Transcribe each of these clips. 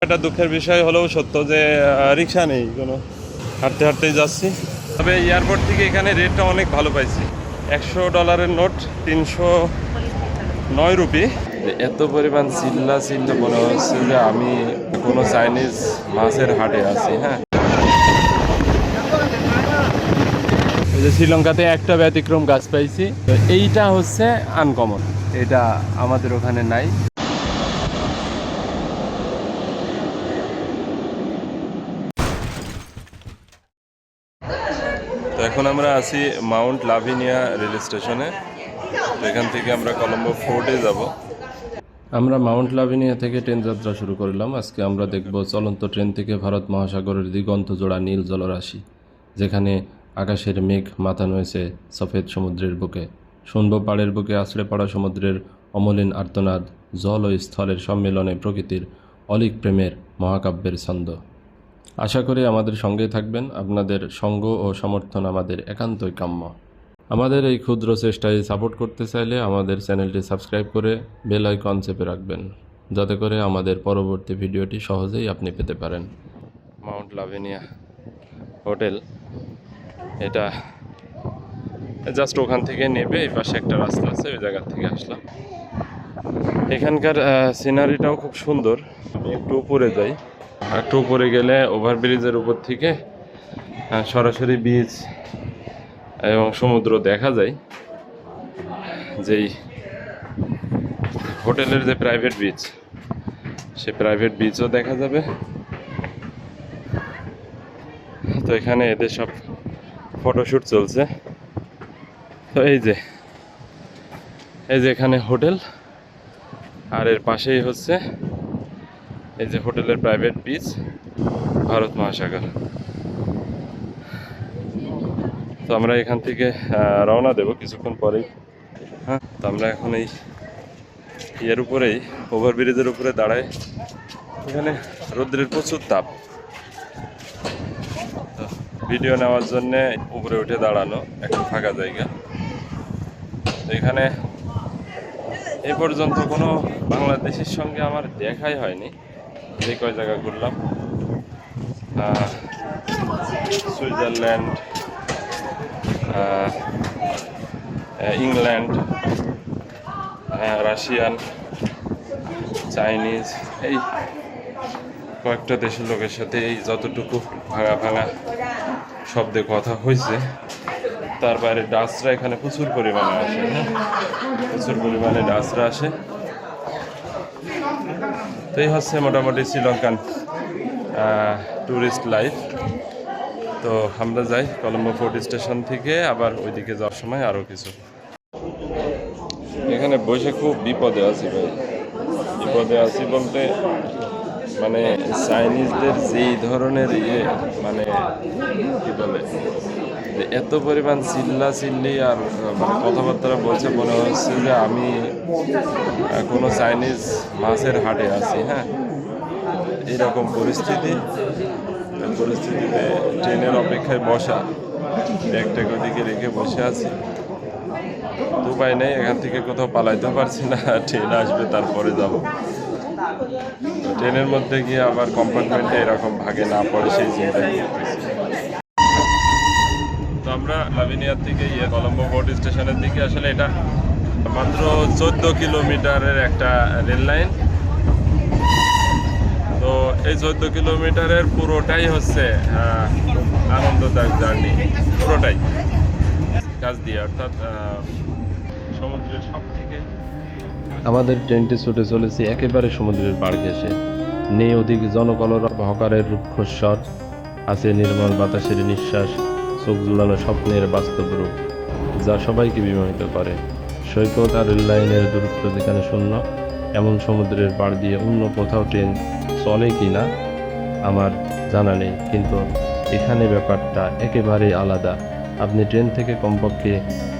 একটা দুঃখের বিষয় হলেও সত্য যে রিক্সা নেই, কোনো হাঁটতে হাঁটতেই যাচ্ছি। তবে এয়ারপোর্ট থেকে এখানে রেটটা অনেক ভালো পাইছি। $100 নোট 309 রুপি। এত পরিমাণ চিল্লা মনে হচ্ছে যে আমি কোনো চাইনিজ মাছের হাটে আছি। হ্যাঁ, এই যে শ্রীলঙ্কাতে একটা ব্যতিক্রম গাছ পাইছি, তো এইটা হচ্ছে আনকমন, এটা আমাদের ওখানে নাই। তো এখন আমরা আছি মাউন্ট লাভিনিয়া রেল স্টেশনে। তো এখান থেকে আমরা কলম্বো ফোর্টে যাব। আমরা মাউন্ট লাভিনিয়া থেকে ট্রেন যাত্রা শুরু করলাম। আজকে আমরা দেখব চলন্ত ট্রেন থেকে ভারত মহাসাগরের দিগন্ত জোড়া নীল জলরাশি, যেখানে আকাশের মেঘ মাথানো হয়েছে সফেদ সমুদ্রের বুকে। শুনব পাড়ের বুকে আছড়ে পড়া সমুদ্রের অমলিন আর্তনাদ, জল ও স্থলের সম্মেলনে প্রকৃতির অলিক প্রেমের মহাকাব্যের ছন্দ। আশা করি আমাদের সঙ্গেই থাকবেন। আপনাদের সঙ্গ ও সমর্থন আমাদের একান্তই কাম্য। আমাদের এই ক্ষুদ্র চেষ্টায় সাপোর্ট করতে চাইলে আমাদের চ্যানেলটি সাবস্ক্রাইব করে বেল আইকন চেপে রাখবেন, যাতে করে আমাদের পরবর্তী ভিডিওটি সহজেই আপনি পেতে পারেন। মাউন্ট লাভিনিয়া হোটেল, এটা জাস্ট ওখান থেকে নেবে এই পাশে একটা রাস্তা আছে, ওই জায়গা থেকে আসলাম। এখানকার সিনারিটাও খুব সুন্দর। আমি একটু উপরে যাই, একটু উপরে গেলে ওভারব্রিজের উপর থেকে সরাসরি বিচ এবং সমুদ্র দেখা যায়। যেই হোটেলের যে প্রাইভেট বিচ, সে প্রাইভেট বিচও দেখা যাবে। তো এখানে এদের সব ফটোশ্যুট চলছে। তো এই যে এখানে হোটেল, আর এর পাশেই হচ্ছে এই যে হোটেলের প্রাইভেট বিচ, ভারত মহাসাগর। তো আমরা এখান থেকে রওনা দেব কিছুক্ষণ পরেই। হ্যাঁ, তো আমরা এখন এই ইয়ের উপরেই, ওভারব্রিজের উপরে দাঁড়াই। এখানে রৌদ্রের প্রচুর তাপ, তো ভিডিও নেওয়ার জন্যে উপরে উঠে দাঁড়ানো, এখন ফাঁকা জায়গা। তো এখানে এই পর্যন্ত কোনো বাংলাদেশের সঙ্গে আমার দেখাই হয়নি। যে কয় জায়গা ঘুরলাম, সুইজারল্যান্ড, ইংল্যান্ড, রাশিয়ান, চাইনিজ, এই কয়েকটা দেশের লোকের সাথে এই যতটুকু ভাঙা ভাঙা শব্দে কথা হয়েছে, তার বাইরে ডাচরা এখানে প্রচুর পরিমাণে আসে। হ্যাঁ, প্রচুর পরিমাণে ডাচরা আসে। তো এই হচ্ছে মোটামুটি শ্রীলঙ্কান ট্যুরিস্ট লাইফ। তো আমরা যাই কলম্বো ফোর্ট স্টেশন থেকে, আবার ওইদিকে যাওয়ার সময় আরও কিছু। এখানে বসে খুব বিপদে আছি ভাই, বিপদে আছি বলতে মানে চাইনিজদের যেই ধরনের মানে কি বলে, যে এত পরিমাণ চিল্লি আর মানে কথাবার্তা বলছে, মনে হচ্ছে যে আমি কোনো চাইনিজ মাছের হাটে আছি। হ্যাঁ, এরকম পরিস্থিতিতে ট্রেনের অপেক্ষায় বসা, ব্যাগটা ওদিকে রেখে বসে আছি। উপায় নেই, এখান থেকে কোথাও পালাইতে পারছি না, ট্রেন আসবে তারপরে যাব। ট্রেনের মধ্যে গিয়ে আবার কম্পার্টমেন্টে এরকম ভাগে না পড়ে সেই চিন্তা করতেছি। তো আমরা লাভিনিয়ার থেকে কলম্বো ফোর্ট স্টেশনের দিকে, আসলে এটা মাত্র 14 কিলোমিটারের একটা রেল লাইন। তো এই 14 কিলোমিটারের পুরোটাই হচ্ছে আনন্দদায়ক জার্নি, পুরোটাই কাজ দিয়ে, অর্থাৎ সমুদ্রের সব থেকে। আমাদের ট্রেনটি ছুটে চলেছে একেবারে সমুদ্রের পাড় ঘেঁষে। নেই অধিক জনকলরব, হকারের রুক্ষস্বর, আছে নির্মল বাতাসের নিঃশ্বাস, চোখ জুড়ানো স্বপ্নের বাস্তব রূপ, যা সবাইকে বিমোহিত করে। সৈকত আর রেল লাইনের দূরত্ব যেখানে শূন্য, এমন সমুদ্রের পাড় দিয়ে অন্য কোথাও ট্রেন চলে কি না আমার জানা নেই, কিন্তু এখানে ব্যাপারটা একেবারেই আলাদা। আপনি ট্রেন থেকে কমপক্ষে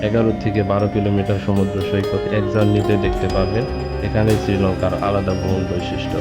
11 থেকে 12 কিলোমিটার সমুদ্র সৈকত এক জার্নিতে দেখতে পারবেন। এখানে শ্রীলঙ্কার আলাদা ভ্রমণ বৈশিষ্ট্য।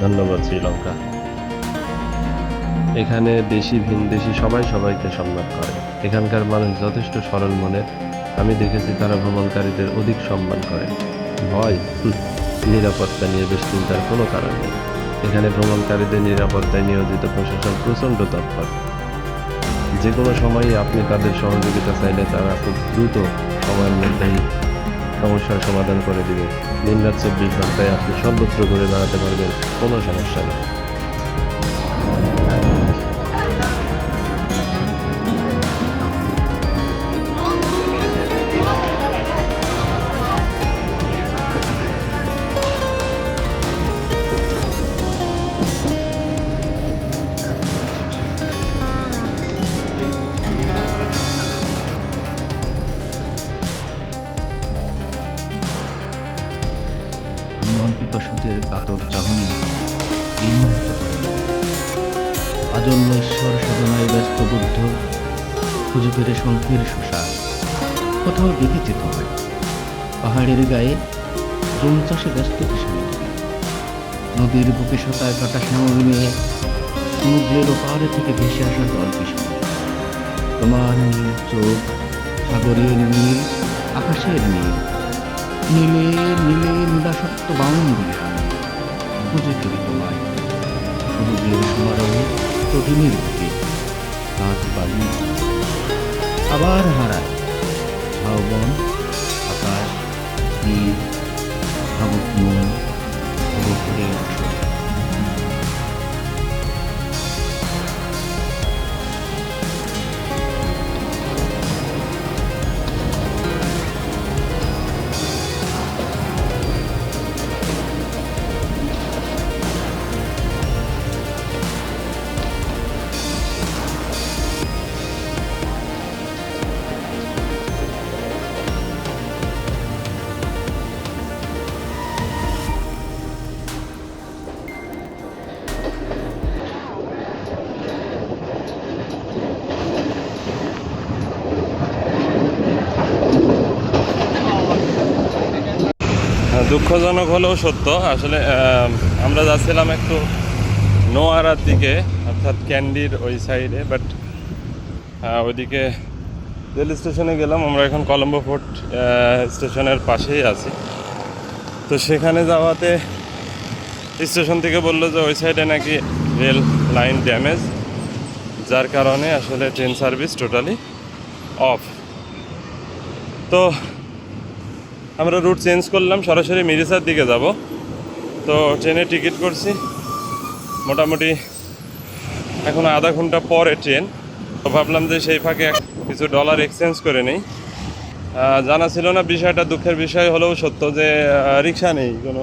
ধন্যবাদ শ্রীলঙ্কা। এখানে দেশি ভিনদেশি সবাই সবাইকে সম্মান করে। এখানকার মানুষ যথেষ্ট সরল মনের। আমি দেখেছি তারা ভ্রমণকারীদের অধিক সম্মান করে। ভয়, নিরাপত্তা নিয়ে বেশ চিন্তার কোনো কারণ নেই। এখানে ভ্রমণকারীদের নিরাপত্তায় নিয়োজিত প্রশাসন প্রচণ্ড তৎপর। যে কোনো সময়ই আপনি তাদের সহযোগিতা চাইলে তারা খুব দ্রুত সময়ের মধ্যেই সমস্যার সমাধান করে দিবে। দিনরাত 24 ঘন্টায় আপনি সর্বত্র ঘুরে বেড়াতে পারবেন, কোনো সমস্যা নেই। পিপাসুদের কাতর চাহনি এই মুহূর্তে আজন্ম ঈশ্বর সাধনায় ব্যস্ত বুদ্ধ খুঁজে ফিরে শঙ্খের শোষা কোথাও দেখেছে তোমায় পাহাড়ের গায়ে জমি চাষে ব্যস্ত কিষাণ, নদীর বুকে সাঁতার কাটা শ্যামল মেয়ে, সমুদ্রের ওপারে থেকে ভেসে আসা জল কিষাণ। তোমার নীল চোখ সাগরের নীল, আকাশের নীল, নীলে নীলে নীলাসক্ত বাউন দিয়ে খুঁজে ফিরি তোমায় সমুদ্রের সমারোহে প্রতিমের বুকে রাত বালি আবার হারায় ঝাউবন, আকাশ, নীল, ভাবুক মন, ভরে ওঠে। দুঃখজনক হলেও সত্য, আসলে আমরা যাচ্ছিলাম একটু নোয়ারার দিকে, অর্থাৎ ক্যান্ডির ওই সাইডে, বাট ওইদিকে রেল স্টেশনে গেলাম। আমরা এখন কলম্বো ফোর্ট স্টেশনের পাশেই আছি। তো সেখানে যাওয়াতে স্টেশন থেকে বললো যে ওই সাইডে নাকি রেল লাইন ড্যামেজ, যার কারণে আসলে ট্রেন সার্ভিস টোটালি অফ। তো আমরা রুট চেঞ্জ করলাম, সরাসরি মিরিসার দিকে যাব। তো ট্রেনে টিকিট করছি, মোটামুটি এখন আধা ঘন্টা পরে ট্রেন। তো ভাবলাম যে সেই ফাঁকে কিছু ডলার এক্সচেঞ্জ করে নেই। জানা ছিল না বিষয়টা, দুঃখের বিষয় হলেও সত্য যে রিক্সা নেই কোনো।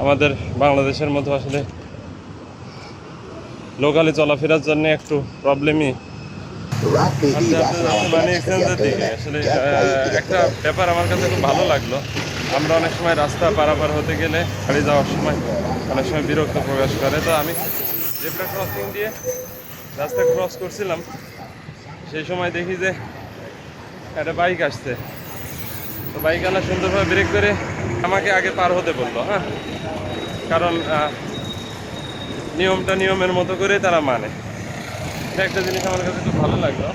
আমাদের বাংলাদেশের মতো আসলে লোকালি চলাফেরার জন্য একটু প্রবলেমই। মানি এক্সচেঞ্জের দিকে আসলে একটা ব্যাপার আমার কাছে খুব ভালো লাগলো। আমরা অনেক সময় রাস্তা পারাপার হতে গেলে গাড়ি যাওয়ার সময় অনেক সময় বিরক্ত প্রকাশ করে। তো আমি জেব্রা ক্রসিং দিয়ে রাস্তা ক্রস করছিলাম, সেই সময় দেখি যে একটা বাইক আসছে। তো বাইকওয়ালা সুন্দরভাবে ব্রেক করে আমাকে আগে পার হতে বললো, হ্যাঁ, কারণ নিয়মটা নিয়মের মতো করে তারা মানে। একটা জিনিস আমার কাছে খুব ভালো লাগলো।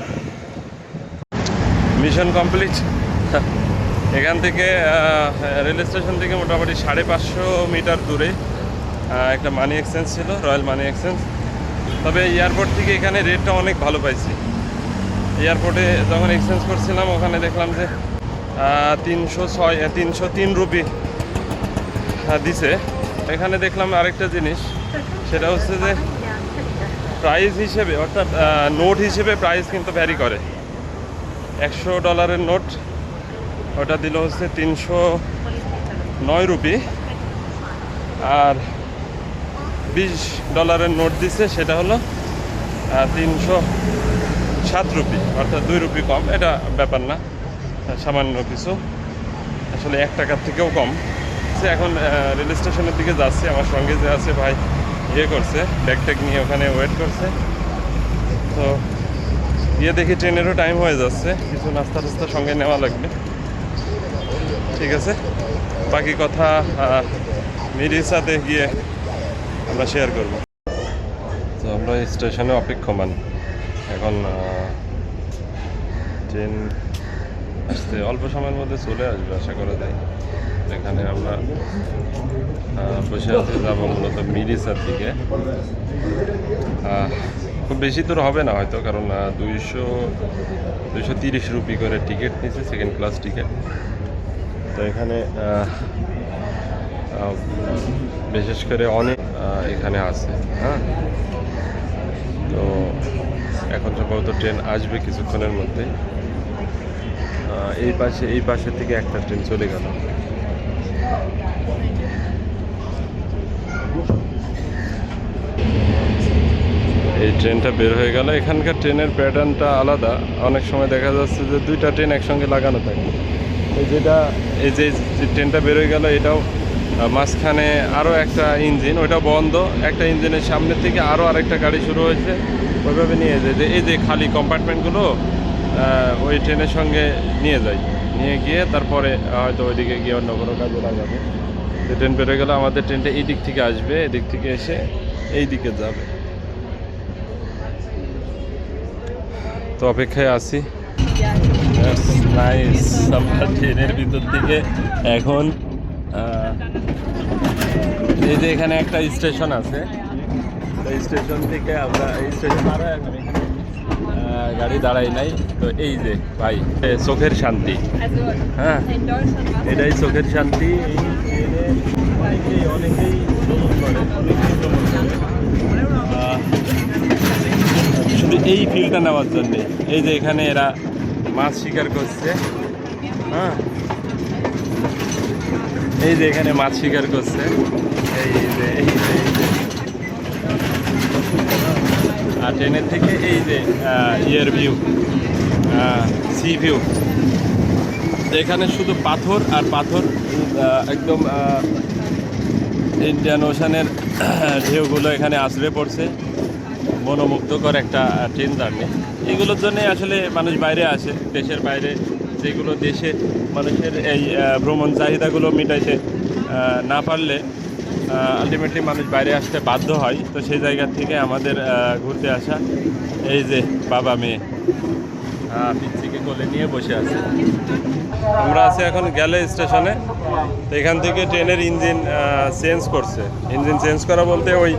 Mission complete. এখান থেকে রেল স্টেশন থেকে মোটামুটি 550 মিটার দূরে একটা মানি এক্সচেঞ্জ ছিল, রয়্যাল মানি এক্সচেঞ্জ। তবে এয়ারপোর্ট থেকে এখানে রেটটা অনেক ভালো পাইছি। এয়ারপোর্টে যখন এক্সচেঞ্জ করছিলাম ওখানে দেখলাম যে 303 রুপি দিছে। এখানে দেখলাম আরেকটা জিনিস, সেটা হচ্ছে যে প্রাইস হিসেবে, অর্থাৎ নোট হিসেবে প্রাইস কিন্তু ভ্যারি করে। $100 নোট ওটা দিল হচ্ছে 309 রুপি, আর $20 নোট দিচ্ছে সেটা হলো 307 রুপি, অর্থাৎ 2 রুপি কম। এটা ব্যাপার না, সামান্য কিছু, আসলে 1 টাকার থেকেও কম। সে এখন রেল স্টেশনের দিকে যাচ্ছে। আমার সঙ্গে যে আছে ভাই করছে, ব্যাগ ট্যাগ নিয়ে ওখানে ওয়েট করছে। তো গিয়ে দেখি ট্রেনেরও টাইম হয়ে যাচ্ছে, কিছু নাস্তা টাস্তা সঙ্গে নেওয়া লাগবে। ঠিক আছে, বাকি কথা মিরিসাতে গিয়ে আমরা শেয়ার করব। তো আমরা স্টেশনে অপেক্ষমান, এখন ট্রেন আসতে অল্প সময়ের মধ্যে চলে আসবে আশা করা যায়। এখানে আমরা বসে আছি, যাবো মূলত মিরিসার দিকে। খুব বেশি দূর হবে না হয়তো, কারণ 230 রুপি করে টিকিট নিচ্ছে, সেকেন্ড ক্লাস টিকিট। তো এখানে বিশেষ করে অনেক এখানে আছে। হ্যাঁ, তো এখন সম্ভবত ট্রেন আসবে কিছুক্ষণের মধ্যে। এই পাশে থেকে একটা ট্রেন চলে গেল। এই ট্রেনটা বের হয়ে গেল। এখানকার ট্রেনের প্যাটার্নটা আলাদা, অনেক সময় দেখা যাচ্ছে যে দুইটা ট্রেন একসঙ্গে লাগানো থাকে। এই যে ট্রেনটা বের হয়ে গেল, এটাও মাঝখানে আরও একটা ইঞ্জিন, ওইটা বন্ধ, একটা ইঞ্জিনের সামনে থেকে আরও আরেকটা গাড়ি শুরু হয়েছে, ওইভাবে নিয়ে যায়। যে এই যে খালি কম্পার্টমেন্টগুলো ওই ট্রেনের সঙ্গে নিয়ে যায়, নিয়ে গিয়ে তারপরে হয়তো ওইদিকে গিয়ে অন্য কোনো কাজে লাগাবে। যে ট্রেন বের হয়ে গেলে আমাদের ট্রেনটা এই দিক থেকে আসবে, এদিক থেকে এসে এই দিকে যাবে। তো অপেক্ষায় আছি। নাইস, আমরা ট্রেনের ভিতর থেকে এখন এই যে এখানে একটা স্টেশন আছে, এই স্টেশন থেকে আমরা এই স্টেশন আরও এখন এখানে গাড়ি দাঁড়াই নাই। তো এই যে ভাই, চোখের শান্তি। হ্যাঁ, এটাই চোখের শান্তি। এই ট্রেনে অনেকেই ভ্রমণ করে, শুধু এই ফিলটা নেওয়ার জন্যে। এই যে এখানে এরা মাছ শিকার করছে। হ্যাঁ, এই যে এখানে মাছ শিকার করছে। আর ট্রেনের থেকে এই যে ইয়ার ভিউ, সি ভিউ। এখানে শুধু পাথর আর পাথর, একদম ইন্ডিয়ান ওশানের ঢেউগুলো এখানে আছড়ে পড়ছে। মনোমুগ্ধকর একটা ট্রেন জার্নি। এগুলোর জন্যে আসলে মানুষ বাইরে আসে, দেশের বাইরে, যেগুলো দেশে মানুষের এই ভ্রমণ চাহিদাগুলো মেটাইতে না পারলে আলটিমেটলি মানুষ বাইরে আসতে বাধ্য হয়। তো সেই জায়গা থেকে আমাদের ঘুরতে আসা। এই যে বাবা মেয়ে পিচ্চিকে কোলে নিয়ে বসে আছে। আমরা আছি এখন গেলে স্টেশনে। তো এখান থেকে ট্রেনের ইঞ্জিন চেঞ্জ করছে। ইঞ্জিন চেঞ্জ করা বলতে ওই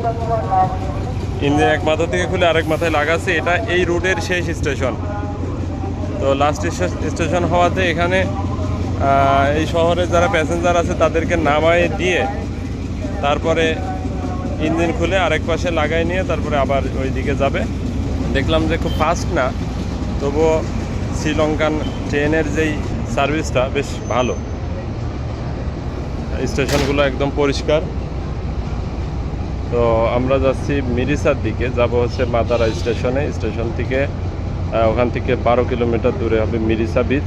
ইঞ্জিন এক মাথা থেকে খুলে আরেক মাথায় লাগাচ্ছে। এটা এই রুটের শেষ স্টেশন। তো লাস্ট স্টেশন হওয়াতে এখানে এই শহরে যারা প্যাসেঞ্জার আছে তাদেরকে নামায় দিয়ে তারপরে ইঞ্জিন খুলে আরেক পাশে লাগাই নিয়ে তারপরে আবার ওই দিকে যাবে। দেখলাম যে খুব ফাস্ট না, তবুও শ্রীলঙ্কান ট্রেনের যেই সার্ভিসটা বেশ ভালো। স্টেশনগুলো একদম পরিষ্কার। তো আমরা যাচ্ছি মিরিসার দিকে, যাব হচ্ছে মাতারা স্টেশনে। স্টেশন থেকে ওখান থেকে 12 কিলোমিটার দূরে হবে মিরিসা বিচ।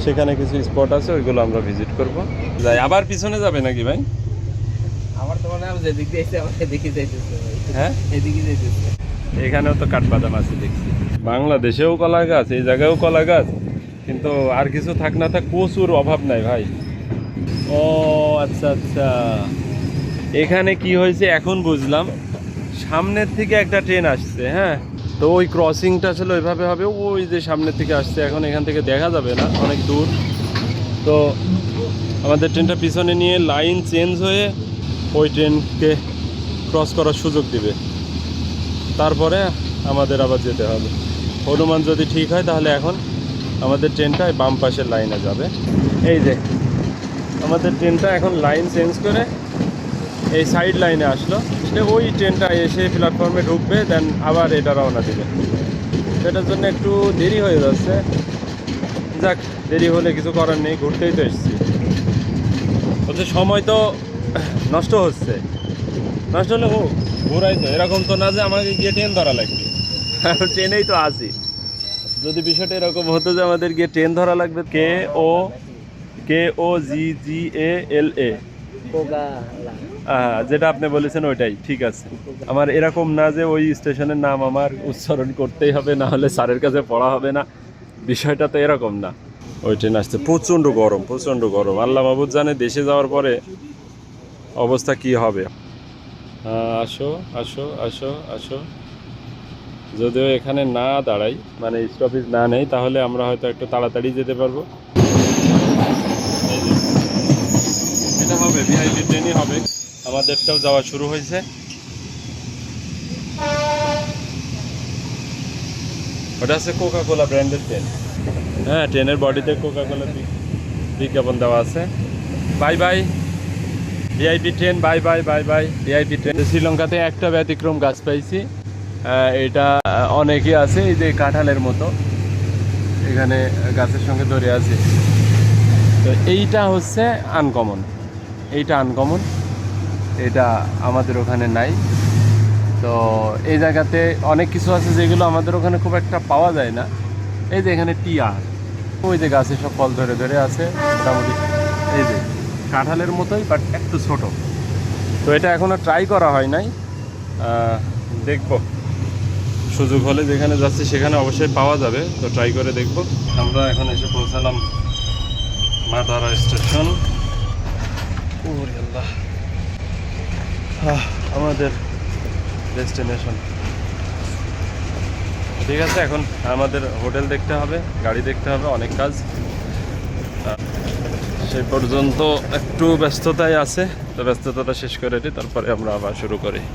সেখানে কিছু স্পট আছে, ওইগুলো আমরা ভিজিট করব। যাই, আবার পিছনে যাবে নাকি ভাই? আমার তো মনে হয় যেদিক দিয়ে আসছে আমার এদিকে যাইতেছে। হ্যাঁ, এদিকে যাইতেছে। এখানেও তো কাঠবাদাম আছে দেখছি। বাংলাদেশেও কলা গাছ, এই জায়গায়ও কলা গাছ, কিন্তু আর কিছু থাক না থাক প্রচুর অভাব নাই ভাই। ও আচ্ছা আচ্ছা, এখানে কি হয়েছে এখন বুঝলাম। সামনের থেকে একটা ট্রেন আসছে। হ্যাঁ, তো ওই ক্রসিংটা আসলে ওইভাবে হবে, ওই যে সামনের থেকে আসছে। এখন এখান থেকে দেখা যাবে না, অনেক দূর। তো আমাদের ট্রেনটা পিছনে নিয়ে লাইন চেঞ্জ হয়ে ওই ট্রেনকে ক্রস করার সুযোগ দিবে, তারপরে আমাদের আবার যেতে হবে। অনুমান যদি ঠিক হয় তাহলে এখন আমাদের ট্রেনটা বাম পাশের লাইনে যাবে। এই যে আমাদের ট্রেনটা এখন লাইন চেঞ্জ করে এই সাইড লাইনে আসলো। ওই ট্রেনটা এসে প্ল্যাটফর্মে ঢুকবে, দেন আবার এটা রওনা দিবে। সেটার জন্য একটু দেরি হয়ে যাচ্ছে। যাক, দেরি হলে কিছু করার নেই, ঘুরতেই তো এসেছি। বলছে সময় তো নষ্ট হচ্ছে, নষ্ট হলে হোক, ঘোরাই তো। এরকম তো না যে আমাকে গিয়ে ট্রেন ধরা লাগবে, ট্রেনেই তো আছি। যদি বিষয়টা এরকম হতো যে আমাদের গিয়ে ট্রেন ধরা লাগবে, KOGGALA, যেটা আপনি বলেছেন ওইটাই ঠিক আছে। আমার এরকম না যে ওই স্টেশনের নাম আমার উচ্চারণ করতেই হবে, না হলে স্যারের কাছে পড়া হবে না। বিষয়টা তো এরকম না। ওই ট্রেন আসছে। প্রচণ্ড গরম, প্রচণ্ড গরম। আল্লাহ মাহবুব জানে দেশে যাওয়ার পরে অবস্থা কি হবে। আসো আসো আসো আসো। যদিও এখানে না দাঁড়াই, মানে স্টপেজ না নেই, তাহলে আমরা হয়তো একটু তাড়াতাড়ি যেতে পারবো। ট্রেনে হবে, ভিআইপি ট্রেনই হবে। আমাদেরটাও যাওয়া শুরু হয়েছে। ওটা আছে কোকা কোলা ব্র্যান্ডের ট্রেন। হ্যাঁ, ট্রেনের বডিতে কোকা কোলা বিজ্ঞাপন দেওয়া আছে। Bye bye VIP train, bye bye bye bye VIP train. শ্রীলঙ্কাতে একটা ব্যতিক্রম গাছ পাইছি, এটা অনেকই আছে, এই যে কাঁঠালের মতো এখানে গাছের সঙ্গে ধরে আছে। তো এইটা হচ্ছে আনকমন, এইটা আনকমন, এটা আমাদের ওখানে নাই। তো এই জায়গাতে অনেক কিছু আছে যেগুলো আমাদের ওখানে খুব একটা পাওয়া যায় না। এই যে এখানে টিয়া, ওই যে গাছে সব ফল ধরে ধরে আছে মোটামুটি, এই যে কাঁঠালের মতোই বাট একটু ছোট। তো এটা এখনও ট্রাই করা হয় নাই, দেখব সুযোগ হলে যেখানে যাচ্ছি সেখানে অবশ্যই পাওয়া যাবে, তো ট্রাই করে দেখব। আমরা এখন এসে পৌঁছালাম মাদারা স্টেশন। ওরে আল্লাহ, আমাদের ডেস্টিনেশন। ঠিক আছে, এখন আমাদের হোটেল দেখতে হবে, গাড়ি দেখতে হবে, অনেক কাজ। সেই পর্যন্ত একটু ব্যস্ততায় আছে, তো ব্যস্ততাটা শেষ করে দিই, তারপরে আমরা আবার শুরু করি।